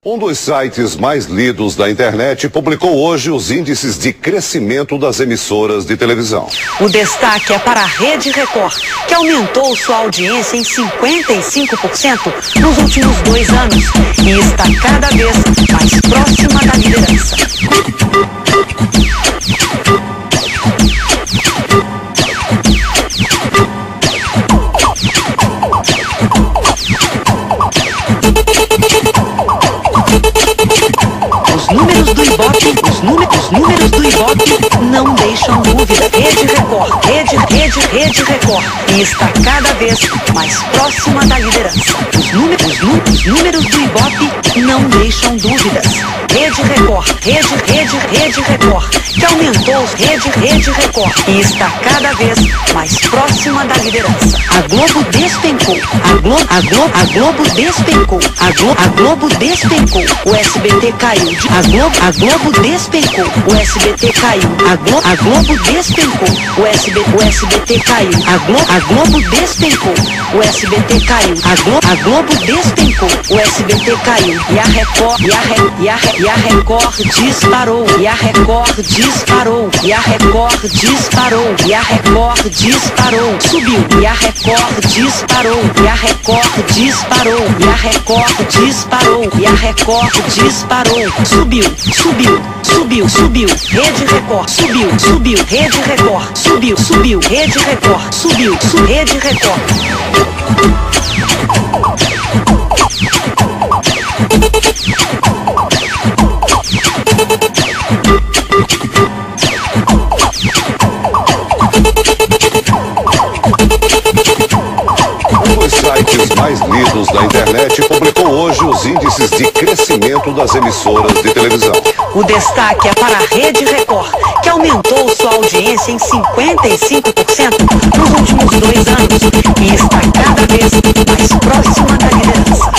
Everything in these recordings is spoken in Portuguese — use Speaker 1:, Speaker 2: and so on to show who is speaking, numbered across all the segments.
Speaker 1: Um dos sites mais lidos da internet publicou hoje os índices de crescimento das emissoras de televisão.
Speaker 2: O destaque é para a Rede Record, que aumentou sua audiência em 55% nos últimos 2 anos e está cada vez mais próxima da liderança. Os números do Ibope não deixam dúvida. Rede Record, Rede Record, e está cada vez mais próxima da liderança. Os números do Ibope não deixam dúvidas. Rede Record, Rede Record, que aumentou Rede Record e está cada vez mais próxima da liderança. A Globo despencou, a Globo despencou, a Globo despencou, o SBT caiu, a Globo despencou, o SBT caiu, a Globo despencou, o SBT caiu, a Globo despencou, o SBT caiu, a Globo despencou, o SBT caiu, e a Record disparou, e a Record disparou, e a Record disparou, e a Record disparou, subiu, e a Record disparou, e a Record disparou, e a Record disparou, e a Record disparou, subiu, Rede Record, subiu, Rede Record, subiu, Rede Record, subiu, Rede Record.
Speaker 1: Um dos sites mais lidos da internet publicou hoje os índices de crescimento das emissoras de televisão.
Speaker 2: O destaque é para a Rede Record, que aumentou sua audiência em 55% nos últimos 2 anos e está cada vez mais próxima da liderança.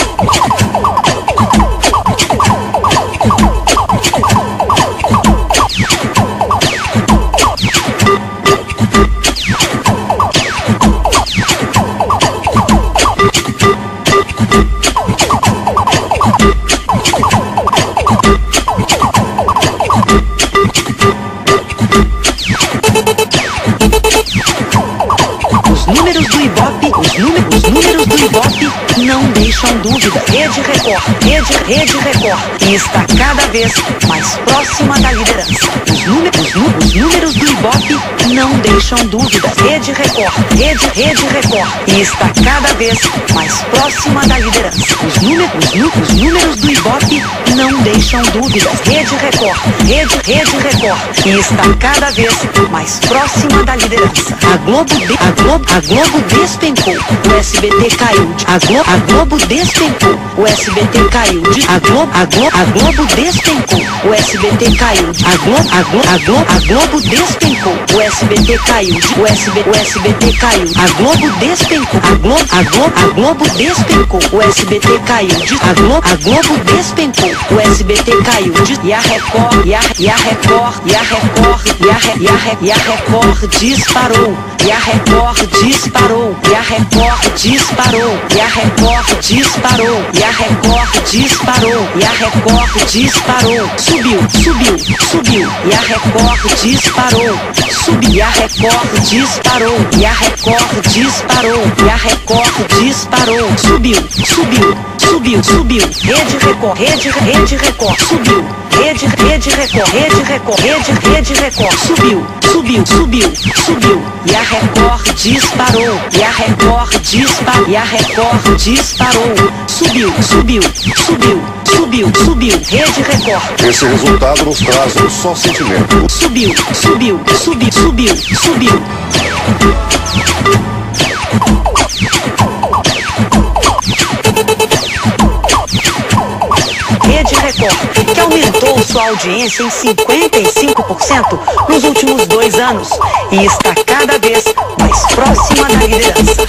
Speaker 2: Os números do Ibope não deixam dúvida. Rede Record, Rede Record, e está cada vez mais próxima da liderança. Os números do Ibope não deixam dúvida. Rede Record, Rede Record, e está cada vez mais próxima da liderança. Os números do Ibope não deixam dúvidas. Rede Record, Rede Record, e está cada vez mais próxima da liderança. A Globo despencou, o SBT caiu, a Globo despencou, o SBT caiu, a Globo despencou, o SBT caiu, a Globo despencou, o SBT caiu, o SBT caiu, a Globo despencou, a Globo despencou, o SBT caiu, a Globo despencou, o SBT caiu, e a Record disparou, e a Record disparou, e a Record disparou, e a Record disparou, e a Record disparou, e a Record disparou, subiu, e a Record disparou, subiu, e a Record disparou, e a Record disparou, e a Record disparou, subiu, Rede Record, subiu, Rede Record, subiu, e a Record disparou, e a Record disparou, subiu, Rede Record.
Speaker 1: Esse resultado nos traz um só sentimento.
Speaker 2: Subiu. Rede Record, que aumentou sua audiência em 55% nos últimos 2 anos e está cada vez mais próxima da liderança.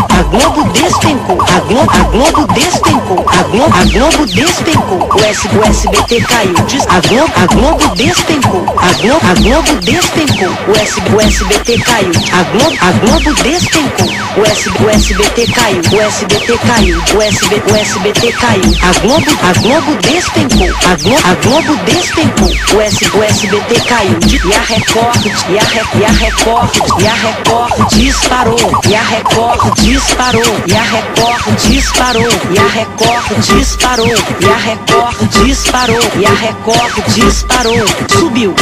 Speaker 2: A Globo despencou, a Globo Globo despencou. O SBT caiu. A Globo despencou. A Globo despencou. O SBT caiu. A Globo despencou. O SBT caiu. O SBT caiu. O SBT caiu. A Globo despencou. A Globo despencou. O SBT caiu. E a Record disparou. E a Record disparou. E a Record disparou. E a Record disparou. E a Record disparou. E a Record disparou. Subiu.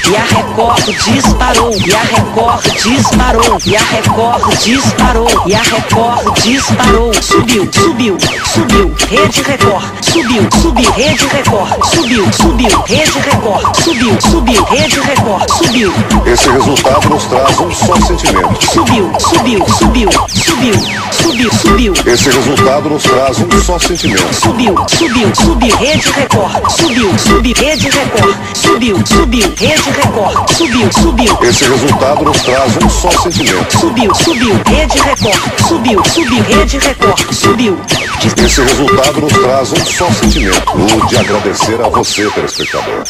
Speaker 2: E a Record disparou. E a Record disparou. E a Record disparou. E a Record disparou. Subiu. Rede Record. Subiu. Rede Record. Subiu. Rede Record. Subiu. Rede Record. Subiu.
Speaker 1: Esse resultado nos traz um só sentimento.
Speaker 2: Subiu.
Speaker 1: Esse resultado nos traz um só sentimento.
Speaker 2: Subiu. Rede Record. Subiu. Rede Record. Subiu. Rede Record. Subiu.
Speaker 1: Esse resultado nos traz um só sentimento.
Speaker 2: Subiu. Rede Record. Subiu. Rede Record. Subiu.
Speaker 1: Esse resultado nos traz um só sentimento: o de agradecer a você, telespectador.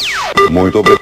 Speaker 1: Muito obrigado.